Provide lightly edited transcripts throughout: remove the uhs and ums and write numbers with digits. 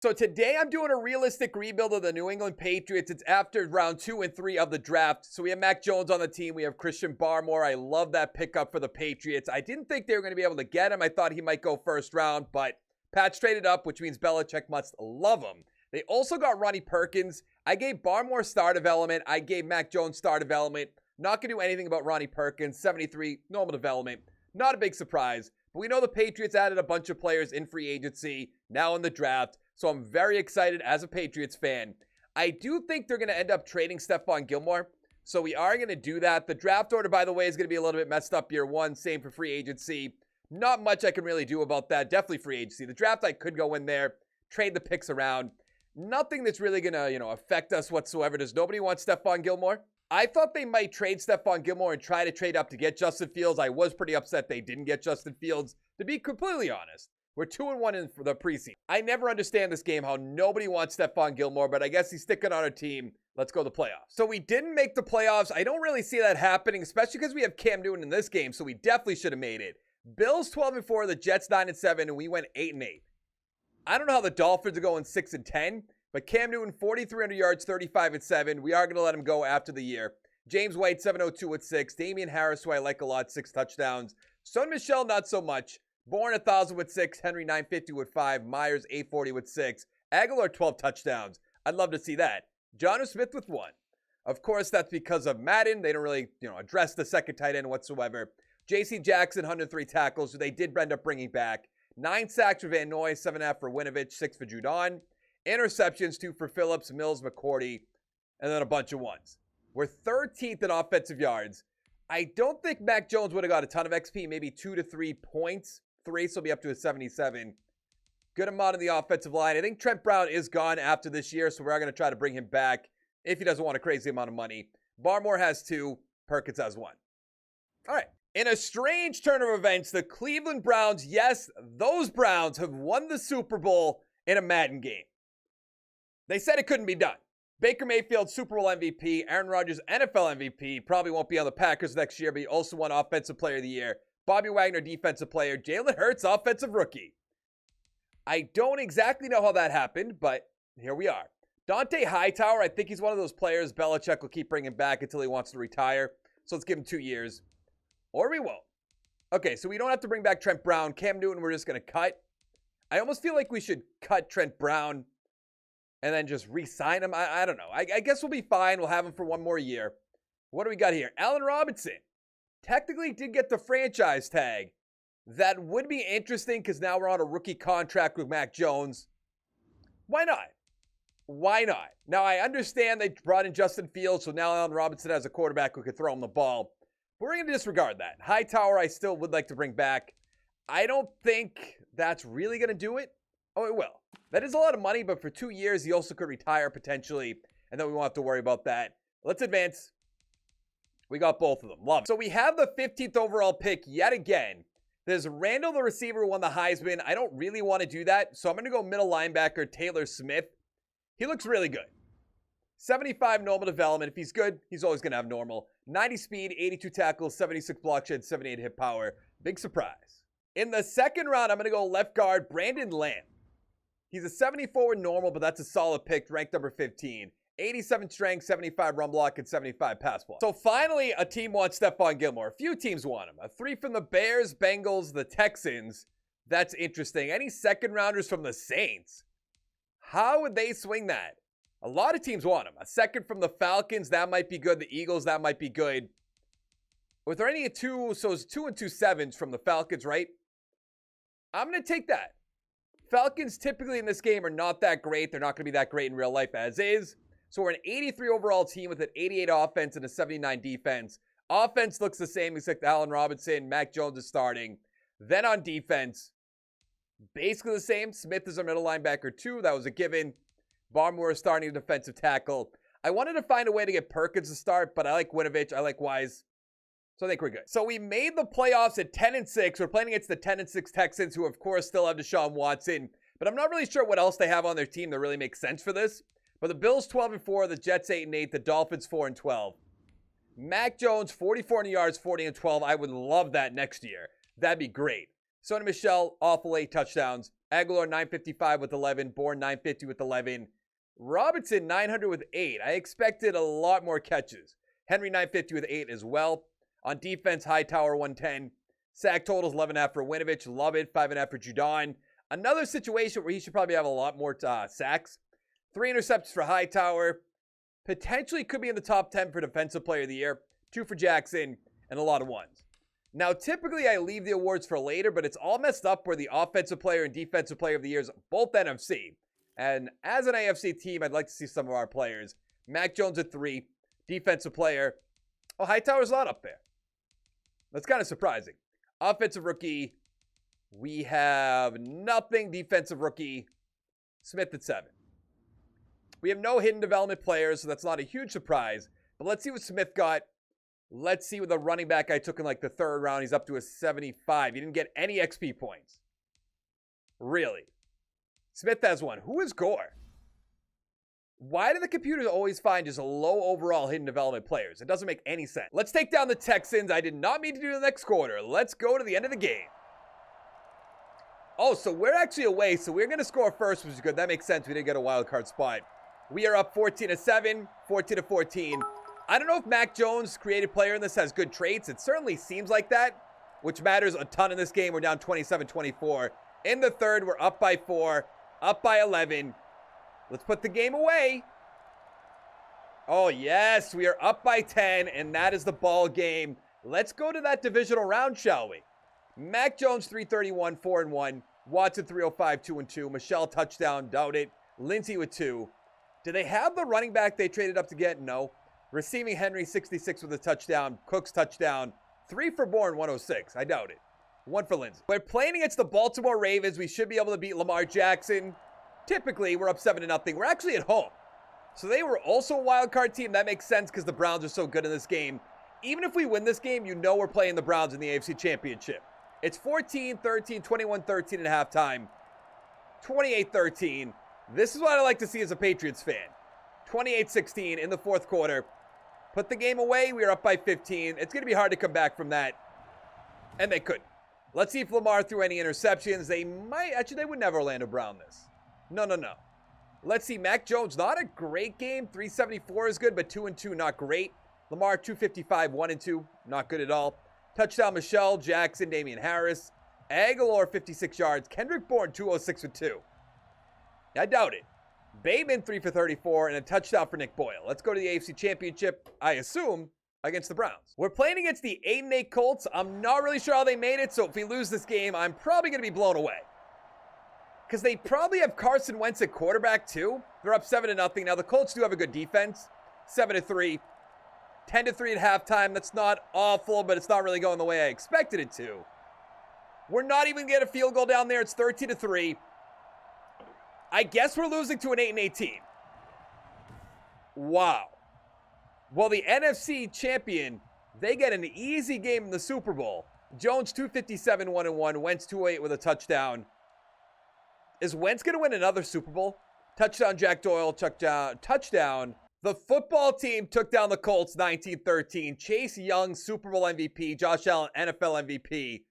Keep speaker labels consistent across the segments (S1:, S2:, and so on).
S1: So today I'm doing a realistic rebuild of the New England Patriots. It's after round 2 and 3 of the draft. So we have Mac Jones on the team. We have Christian Barmore. I love that pickup for the Patriots. I didn't think they were going to be able to get him. I thought he might go first round, but Pat's traded up, which means Belichick must love him. They also got Ronnie Perkins. I gave Barmore star development. I gave Mac Jones star development. Not going to do anything about Ronnie Perkins. 73, normal development. Not a big surprise. But we know the Patriots added a bunch of players in free agency, now in the draft. So I'm very excited as a Patriots fan. I do think they're going to end up trading Stephon Gilmore. So we are going to do that. The draft order, by the way, is going to be a little bit messed up year one. Same for free agency. Not much I can really do about that. Definitely free agency. The draft, I could go in there, trade the picks around. Nothing that's really going to, affect us whatsoever. Does nobody want Stephon Gilmore? I thought they might trade Stephon Gilmore and try to trade up to get Justin Fields. I was pretty upset they didn't get Justin Fields, to be completely honest. We're 2-1 in the preseason. I never understand this game, how nobody wants Stephon Gilmore, but I guess he's sticking on our team. Let's go to the playoffs. So we didn't make the playoffs. I don't really see that happening, especially because we have Cam Newton in this game, so we definitely should have made it. Bills 12-4, the Jets 9-7, and we went 8-8. I don't know how the Dolphins are going 6-10, but Cam Newton 4,300 yards, 35-7. We are going to let him go after the year. James White 702 with 6. Damian Harris, who I like a lot, 6 touchdowns. Son Michel, not so much. Bourne 1,000 with 6. Henry 950 with 5. Myers 840 with 6. Aguilar 12 touchdowns. I'd love to see that. Jonnu Smith with 1. Of course, that's because of Madden. They don't really, address the second tight end whatsoever. J.C. Jackson 103 tackles, who they did end up bringing back. 9 sacks for Van Noy, 7.5 for Winovich, 6 for Judon. Interceptions, 2 for Phillips, Mills, McCourty, and then a bunch of ones. We're 13th in offensive yards. I don't think Mac Jones would have got a ton of XP, maybe 2 to 3 points. 3, so he'll be up to a 77. Good amount on the offensive line. I think Trent Brown is gone after this year, so we're going to try to bring him back if he doesn't want a crazy amount of money. Barmore has 2. Perkins has 1. All right. In a strange turn of events, the Cleveland Browns, yes, those Browns have won the Super Bowl in a Madden game. They said it couldn't be done. Baker Mayfield, Super Bowl MVP. Aaron Rodgers, NFL MVP. Probably won't be on the Packers next year, but he also won Offensive Player of the Year. Bobby Wagner, Defensive Player. Jalen Hurts, Offensive Rookie. I don't exactly know how that happened, but here we are. Dante Hightower, I think he's one of those players Belichick will keep bringing back until he wants to retire. So let's give him 2 years. Or we won't. Okay, so we don't have to bring back Trent Brown. Cam Newton, we're just going to cut. I almost feel like we should cut Trent Brown and then just re-sign him. I don't know. I guess we'll be fine. We'll have him for 1 more year. What do we got here? Allen Robinson. Technically did get the franchise tag. That would be interesting because now we're on a rookie contract with Mac Jones. Why not? Why not? Now, I understand they brought in Justin Fields, so now Allen Robinson has a quarterback who could throw him the ball. But we're going to disregard that. Hightower, I still would like to bring back. I don't think that's really going to do it. Oh, it will. That is a lot of money, but for 2 years, he also could retire potentially, and then we won't have to worry about that. Let's advance. We got both of them. Love it. So we have the 15th overall pick yet again. There's Randall, the receiver, who won the Heisman. I don't really want to do that, so I'm going to go middle linebacker Taylor Smith. He looks really good. 75 normal development. If he's good, he's always going to have normal. 90 speed, 82 tackles, 76 block shed, 78 hit power. Big surprise. In the second round, I'm going to go left guard Brandon Lamb. He's a 74 normal, but that's a solid pick, ranked number 15. 87 strength, 75 run block, and 75 pass block. So finally, a team wants Stephon Gilmore. A few teams want him. 3 from the Bears, Bengals, the Texans. That's interesting. Any second rounders from the Saints? How would they swing that? A lot of teams want him. A second from the Falcons, that might be good. The Eagles, that might be good. Was there any 2? So it's 2 and 2 sevens from the Falcons, right? I'm going to take that. Falcons typically in this game are not that great. They're not going to be that great in real life as is. So we're an 83 overall team with an 88 offense and a 79 defense. Offense looks the same except Allen Robinson. Mac Jones is starting. Then on defense, basically the same. Smith is our middle linebacker 2. That was a given. Barmore is starting a defensive tackle. I wanted to find a way to get Perkins to start, but I like Winovich. I like Wise. So I think we're good. So we made the playoffs at 10-6. We're playing against the 10-6 Texans, who of course still have Deshaun Watson. But I'm not really sure what else they have on their team that really makes sense for this. But the Bills 12-4, the Jets 8-8, the Dolphins 4-12. Mac Jones 4,400 yards, 40-12. I would love that next year. That'd be great. Sonny Michel, awful 8 touchdowns. Aguilar 955 with 11. Bourne 950 with 11. Robinson 900 with 8. I expected a lot more catches. Henry 950 with 8 as well. On defense, Hightower 110. Sack totals 11.5 for Winovich. Love it. 5.5 for Judon. Another situation where he should probably have a lot more sacks. 3 interceptions for Hightower. Potentially could be in the top 10 for Defensive Player of the Year. 2 for Jackson. And a lot of 1s. Now, typically I leave the awards for later, but it's all messed up where the Offensive Player and Defensive Player of the Year is both NFC. And as an AFC team, I'd like to see some of our players. Mac Jones at 3. Defensive Player. Oh, Hightower's not up there. That's kind of surprising. Offensive Rookie. We have nothing. Defensive Rookie. Smith at 7. We have no hidden development players, so that's not a huge surprise. But let's see what Smith got. Let's see what the running back I took in like the 3rd round. He's up to a 75. He didn't get any XP points. Really? Smith has 1. Who is Gore? Why do the computers always find just low overall hidden development players? It doesn't make any sense. Let's take down the Texans. I did not mean to do the next quarter. Let's go to the end of the game. Oh, so we're actually away, so we're going to score first, which is good. That makes sense. We didn't get a wild card spot. We are up 14-7, 14-14. I don't know if Mac Jones, creative player in this, has good traits. It certainly seems like that, which matters a ton in this game. We're down 27-24. In the 3rd, we're up by 4, up by 11. Let's put the game away. Oh, yes, we are up by 10, and that is the ball game. Let's go to that divisional round, shall we? Mac Jones, 331, 4-1. Watson, 305, 2-2. Michelle, touchdown, doubt it. Lindsey with 2. Do they have the running back they traded up to get? No. Receiving Henry, 66 with a touchdown. Cooks, touchdown. 3 for Bourne, 106. I doubt it. 1 for Lindsey. We're playing against the Baltimore Ravens. We should be able to beat Lamar Jackson. Typically, we're up 7-0. We're actually at home. So they were also a wild card team. That makes sense because the Browns are so good in this game. Even if we win this game, you know we're playing the Browns in the AFC Championship. It's 14-13, 21-13 at halftime. 28-13. This is what I like to see as a Patriots fan. 28-16 in the 4th quarter. Put the game away. We are up by 15. It's going to be hard to come back from that. And they couldn't. Let's see if Lamar threw any interceptions. They might. Actually, they would never land a Brown this. No. Let's see. Mac Jones, not a great game. 374 is good, but 2-2, not great. Lamar, 255, 1-2, not good at all. Touchdown, Michelle, Jackson, Damian Harris. Aguilar, 56 yards. Kendrick Bourne, 206 with 2. I doubt it. Bateman, 3 for 34, and a touchdown for Nick Boyle. Let's go to the AFC Championship, I assume, against the Browns. We're playing against the 8-8 Colts. I'm not really sure how they made it, so if we lose this game, I'm probably going to be blown away. Because they probably have Carson Wentz at quarterback, too. They're up 7-0. Now, the Colts do have a good defense. 7-3. 10-3 at halftime. That's not awful, but it's not really going the way I expected it to. We're not even getting a field goal down there. It's 13-3. I guess we're losing to an 8-8 team. Wow. Well, the NFC champion, they get an easy game in the Super Bowl. Jones, 257, 1-1. Wentz, 208 with a touchdown. Is Wentz going to win another Super Bowl? Touchdown, Jack Doyle. Touchdown. The football team took down the Colts 19-13. Chase Young, Super Bowl MVP. Josh Allen, NFL MVP.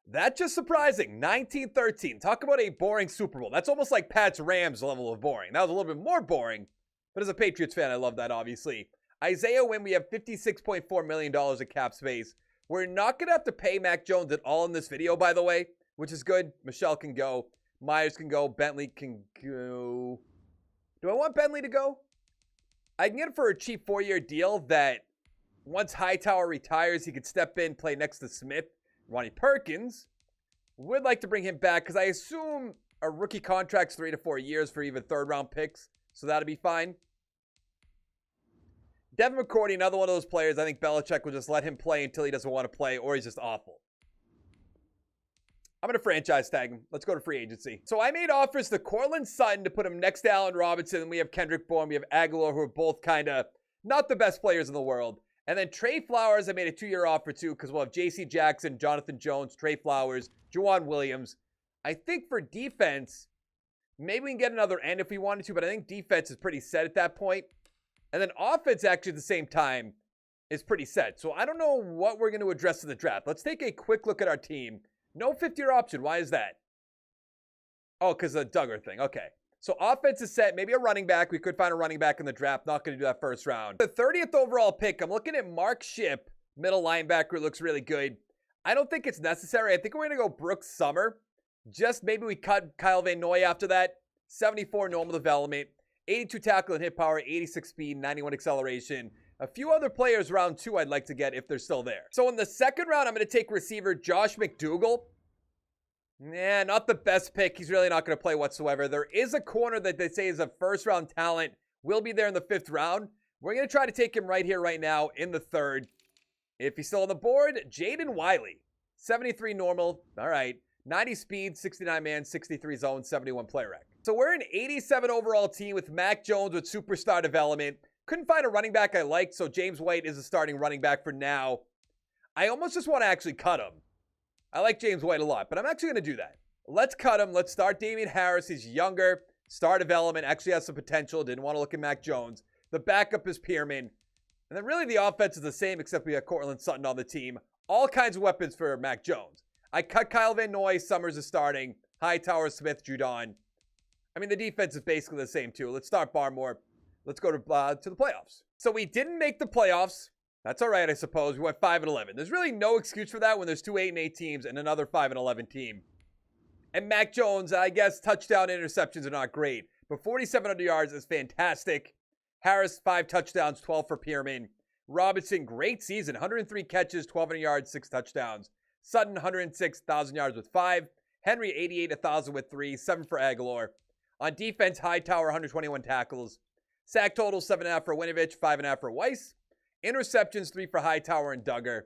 S1: That's just surprising. 19-13. Talk about a boring Super Bowl. That's almost like Pat's Rams level of boring. That was a little bit more boring. But as a Patriots fan, I love that, obviously. Isaiah Wynn, we have $56.4 million of cap space. We're not going to have to pay Mac Jones at all in this video, by the way, which is good. Michelle can go. Myers can go. Bentley can go. Do I want Bentley to go? I can get it for a cheap 4-year deal that once Hightower retires, he could step in, play next to Smith. Ronnie Perkins. Would like to bring him back because I assume a rookie contract's 3 to 4 years for even 3rd-round picks, so that'll be fine. Devin McCourty, another one of those players. I think Belichick will just let him play until he doesn't want to play or he's just awful. I'm going to franchise tag him. Let's go to free agency. So I made offers to Cortland Sutton to put him next to Allen Robinson. And we have Kendrick Bourne. We have Aguilar, who are both kind of not the best players in the world. And then Trey Flowers, I made a 2-year offer to because we'll have J.C. Jackson, Jonathan Jones, Trey Flowers, Juwan Williams. I think for defense, maybe we can get another end if we wanted to, but I think defense is pretty set at that point. And then offense, actually, at the same time, is pretty set. So I don't know what we're going to address in the draft. Let's take a quick look at our team. No 50-year option. Why is that? Oh, because of the Duggar thing. Okay. So offense is set. Maybe a running back. We could find a running back in the draft. Not going to do that first round. The 30th overall pick, I'm looking at Mark Shipp. Middle linebacker looks really good. I don't think it's necessary. I think we're going to go Brooks Summer. Just maybe we cut Kyle Van Noy after that. 74 normal development. 82 tackle and hit power. 86 speed. 91 acceleration. A few other players round 2 I'd like to get if they're still there. So in the second round, I'm going to take receiver Josh McDougall. Nah, not the best pick. He's really not going to play whatsoever. There is a corner that they say is a first-round talent. Will be there in the 5th round. We're going to try to take him right here, right now, in the 3rd. If he's still on the board, Jaden Wiley. 73 normal. All right. 90 speed, 69 man, 63 zone, 71 play rec. So we're an 87 overall team with Mac Jones with superstar development. Couldn't find a running back I liked, so James White is a starting running back for now. I almost just want to actually cut him. I like James White a lot, but I'm actually going to do that. Let's cut him. Let's start Damian Harris. He's younger. Star development. Actually has some potential. Didn't want to look at Mac Jones. The backup is Pierman. And then really the offense is the same, except we have Cortland Sutton on the team. All kinds of weapons for Mac Jones. I cut Kyle Van Noy. Summers is starting. Hightower, Smith, Judon. I mean, the defense is basically the same too. Let's start Barmore. Let's go to the playoffs. So we didn't make the playoffs. That's all right, I suppose. We went 5-11. There's really no excuse for that when there's 2 8-8 teams and another 5-11 team. And Mac Jones, I guess touchdown interceptions are not great, but 4,700 yards is fantastic. Harris, 5 touchdowns, 12 for Pierman. Robinson, great season, 103 catches, 1,200 yards, 6 touchdowns. Sutton, 106,000 yards with 5. Henry, 88, 1,000 with 3, 7 for Aguilar. On defense, Hightower, 121 tackles. Sack total, 7.5 for Winovich, 5.5 for Weiss. Interceptions, 3 for Hightower and Duggar.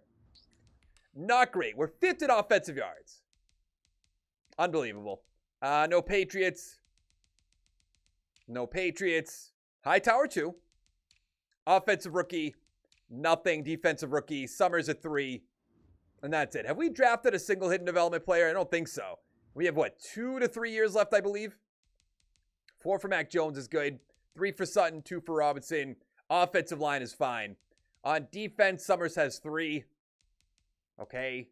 S1: Not great. We're 5th in offensive yards. Unbelievable. No Patriots. No Patriots. Hightower 2. Offensive rookie. Nothing. Defensive rookie. Summers at 3. And that's it. Have we drafted a single hidden development player? I don't think so. We have, 2 to 3 years left, I believe? 4 for Mac Jones is good. 3 for Sutton. 2 for Robinson. Offensive line is fine. On defense, Summers has 3. Okay,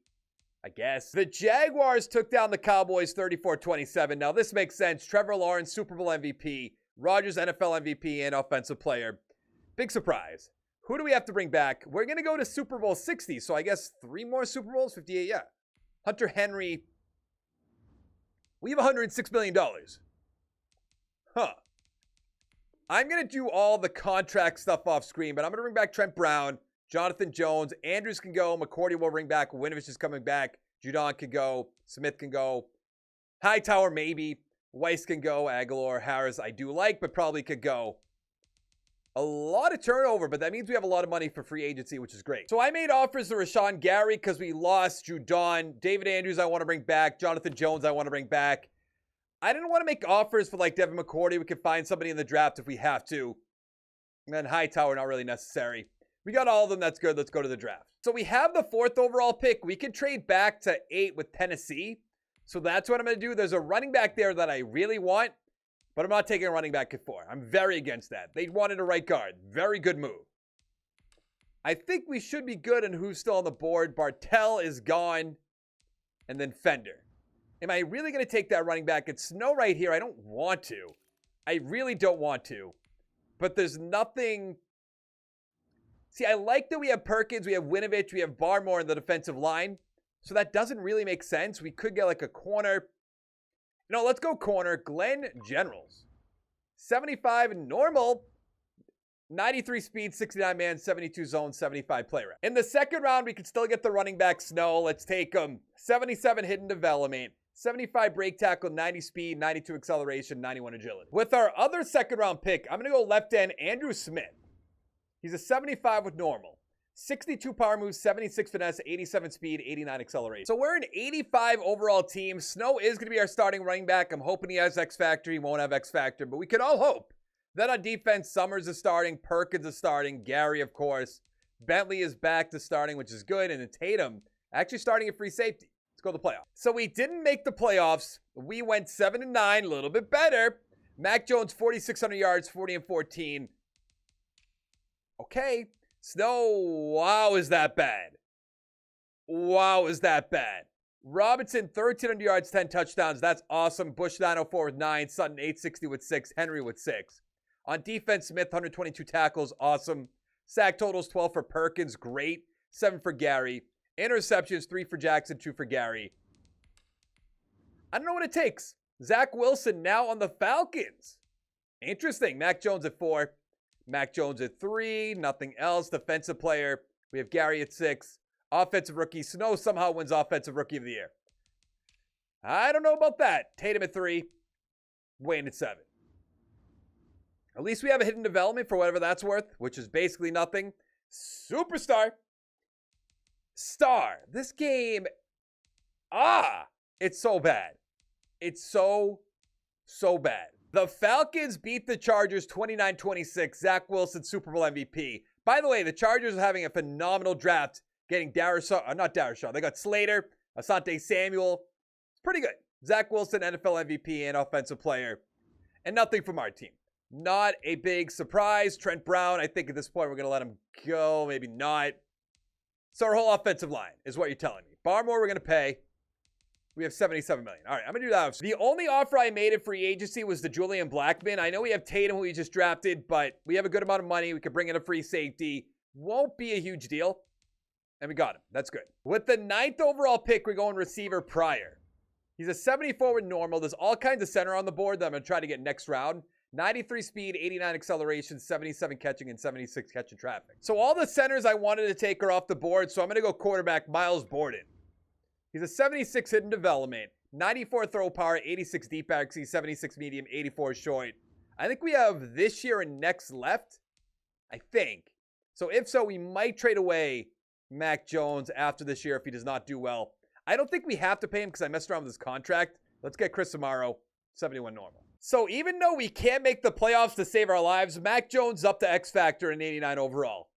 S1: I guess. The Jaguars took down the Cowboys 34-27. Now, this makes sense. Trevor Lawrence, Super Bowl MVP. Rodgers, NFL MVP and offensive player. Big surprise. Who do we have to bring back? We're going to go to Super Bowl 60. So, I guess 3 more Super Bowls? 58, yeah. Hunter Henry. We have $106 million. Huh. I'm going to do all the contract stuff off screen, but I'm going to bring back Trent Brown, Jonathan Jones. Andrews can go. McCourty will bring back. Winovich is coming back. Judon can go. Smith can go. Hightower maybe. Weiss can go. Aguilar, Harris I do like, but probably could go. A lot of turnover, but that means we have a lot of money for free agency, which is great. So I made offers to Rashawn Gary because we lost Judon. David Andrews I want to bring back. Jonathan Jones I want to bring back. I didn't want to make offers for Devin McCourty. We could find somebody in the draft if we have to. And then Hightower, not really necessary. We got all of them. That's good. Let's go to the draft. So we have the 4th overall pick. We could trade back to 8 with Tennessee. So that's what I'm going to do. There's a running back there that I really want, but I'm not taking a running back at 4. I'm very against that. They wanted a right guard. Very good move. I think we should be good on who's still on the board. Bartell is gone. And then Fender. Am I really going to take that running back? It's Snow right here. I don't want to. I really don't want to. But there's nothing. See, I like that we have Perkins, we have Winovich, we have Barmore in the defensive line. So that doesn't really make sense. We could get a corner. Let's go corner. Glenn Generals. 75 normal. 93 speed, 69 man, 72 zone, 75 play rate. In the second round, we could still get the running back Snow. Let's take him. 77 hidden development. 75 break tackle, 90 speed, 92 acceleration, 91 agility. With our other second round pick, I'm going to go left end Andrew Smith. He's a 75 with normal. 62 power moves, 76 finesse, 87 speed, 89 acceleration. So we're an 85 overall team. Snow is going to be our starting running back. I'm hoping he has X Factor. He won't have X Factor, but we can all hope. Then on defense, Summers is starting. Perkins is starting. Gary, of course. Bentley is back to starting, which is good. And then Tatum actually starting at free safety. Let's go to the playoffs. So we didn't make the playoffs. We went 7-9, a little bit better. Mac Jones, 4,600 yards, 40-14. Okay. Snow, wow, is that bad? Wow, is that bad? Robinson, 1,300 yards, 10 touchdowns. That's awesome. Bush, 904 with 9. Sutton, 860 with 6. Henry with 6. On defense, Smith, 122 tackles. Awesome. Sack totals, 12 for Perkins. Great. 7 for Gary. Interceptions, 3 for Jackson, 2 for Gary. I don't know what it takes. Zach Wilson now on the Falcons. Interesting. Mac Jones at 4. Mac Jones at 3. Nothing else. Defensive player. We have Gary at 6. Offensive rookie. Snow somehow wins Offensive Rookie of the Year. I don't know about that. Tatum at 3. Wayne at 7. At least we have a hidden development for whatever that's worth, which is basically nothing. Superstar. Star. This game. It's so bad. It's so bad. The Falcons beat the Chargers 29-26. Zach Wilson, Super Bowl MVP. By the way, the Chargers are having a phenomenal draft, getting not Darrisaw. They got Slater, Asante Samuel. It's pretty good. Zach Wilson, NFL MVP and offensive player. And nothing from our team. Not a big surprise. Trent Brown, I think at this point we're going to let him go. Maybe not. So our whole offensive line is what you're telling me. Barmore we're going to pay. We have $77 million. All right, I'm going to do that. The only offer I made at free agency was the Julian Blackmon. I know we have Tatum, who we just drafted, but we have a good amount of money. We could bring in a free safety. Won't be a huge deal. And we got him. That's good. With the 9th overall pick, we're going receiver Pryor. He's a 74 with normal. There's all kinds of center on the board that I'm going to try to get next round. 93 speed, 89 acceleration, 77 catching, and 76 catching traffic. So all the centers I wanted to take are off the board, so I'm going to go quarterback Miles Borden. He's a 76 hidden development, 94 throw power, 86 deep accuracy, 76 medium, 84 short. I think we have this year and next left, I think. So if so, we might trade away Mac Jones after this year if he does not do well. I don't think we have to pay him because I messed around with his contract. Let's get Chris Amaro, 71 normal. So even though we can't make the playoffs to save our lives, Mac Jones up to X Factor in 89 overall.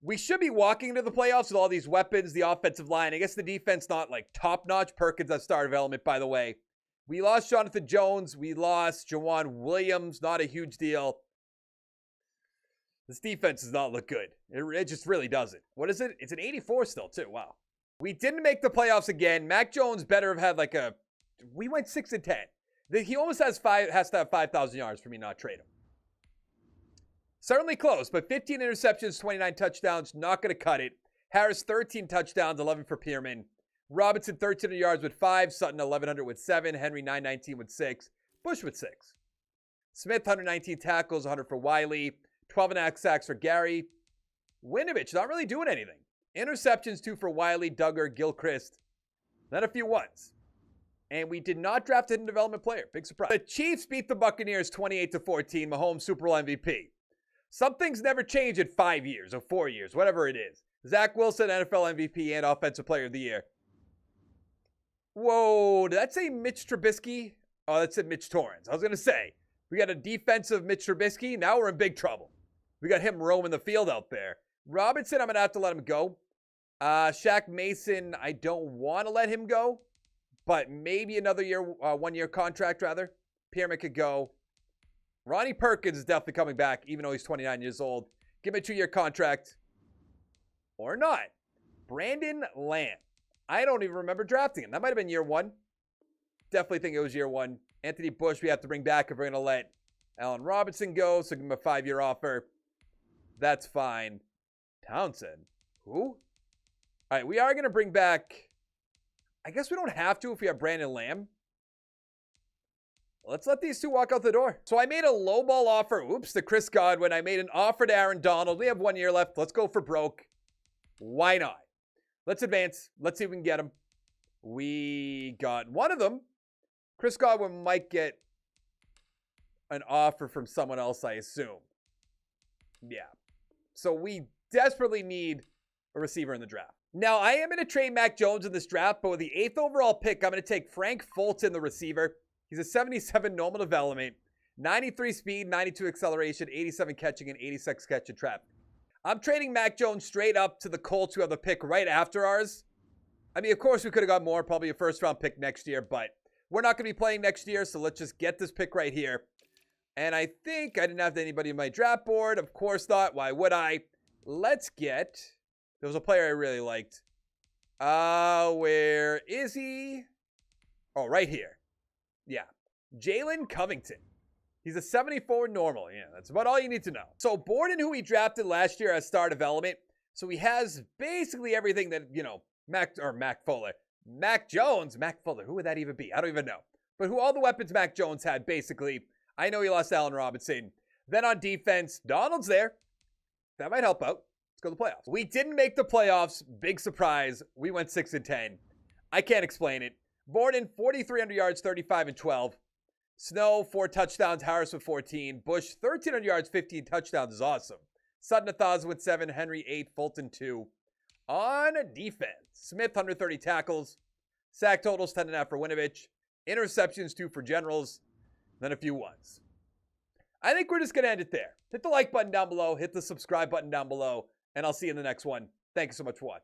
S1: We should be walking into the playoffs with all these weapons, the offensive line. I guess the defense not like top-notch. Perkins at star development, by the way. We lost Jonathan Jones. We lost Jawan Williams. Not a huge deal. This defense does not look good. It just really doesn't. What is it? It's an 84 still, too. Wow. We didn't make the playoffs again. Mac Jones better have had like a... We went 6-10. He almost has to have 5,000 yards for me not trade him. Certainly close, but 15 interceptions, 29 touchdowns, not going to cut it. Harris, 13 touchdowns, 11 for Pierman. Robinson, 1,300 yards with 5. Sutton, 1,100 with 7. Henry, 919 with 6. Bush with 6. Smith, 119 tackles, 100 for Wiley. 12.5 sacks for Gary. Winovich, not really doing anything. Interceptions, 2 for Wiley, Duggar, Gilchrist. Then a few ones. And we did not draft a hidden development player. Big surprise. The Chiefs beat the Buccaneers 28-14. Mahomes, Super Bowl MVP. Some things never change in 5 years or 4 years, whatever it is. Zach Wilson, NFL MVP and Offensive Player of the Year. Whoa, did that say Mitch Trubisky? Oh, that said Mitch Torrance. I was going to say, we got a defensive Mitch Trubisky. Now we're in big trouble. We got him roaming the field out there. Robinson, I'm going to have to let him go. Shaq Mason, I don't want to let him go. But maybe another year, 1 year contract rather. Pierman could go. Ronnie Perkins is definitely coming back, even though he's 29 years old. Give him a 2-year contract. Or not. Brandon Lamb. I don't even remember drafting him. That might have been year 1. Definitely think it was year 1. Anthony Bush we have to bring back if we're going to let Allen Robinson go. So give him a 5-year offer. That's fine. Townsend. Who? All right, we are going to bring back... I guess we don't have to if we have Brandon Lamb. Let's let these two walk out the door. So I made a lowball offer. Oops, to Chris Godwin. I made an offer to Aaron Donald. We have 1 year left. Let's go for broke. Why not? Let's advance. Let's see if we can get him. We got one of them. Chris Godwin might get an offer from someone else, I assume. Yeah. So we desperately need a receiver in the draft. Now, I am going to trade Mac Jones in this draft, but with the 8th overall pick, I'm going to take Frank Fulton, the receiver. He's a 77 normal development, 93 speed, 92 acceleration, 87 catching, and 86 catch and trap. I'm trading Mac Jones straight up to the Colts, who have the pick right after ours. I mean, of course, we could have got more, probably a first-round pick next year, but we're not going to be playing next year, so let's just get this pick right here. And I think I didn't have anybody in my draft board. Of course not. Why would I? Let's get... There was a player I really liked. Where is he? Oh, right here. Yeah. Jalen Covington. He's a 74 normal. Yeah, that's about all you need to know. So Borden, who we drafted last year as star development, so he has basically everything that, Mac Jones, Mac Fuller, who would that even be? I don't even know. But who all the weapons Mac Jones had, basically. I know he lost Allen Robinson. Then on defense, Donald's there. That might help out. Let's go to the playoffs. We didn't make the playoffs. Big surprise. We went 6-10. I can't explain it. Borden, 4,300 yards, 35-12. Snow, 4 touchdowns. Harris with 14. Bush, 1,300 yards, 15 touchdowns is awesome. Sutton, 1,000 with 7. Henry, 8. Fulton, 2. On defense, Smith, 130 tackles. Sack totals, 10.5 for Winovich. Interceptions, 2 for Generals. Then a few ones. I think we're just going to end it there. Hit the like button down below. Hit the subscribe button down below. And I'll see you in the next one. Thank you so much for watching.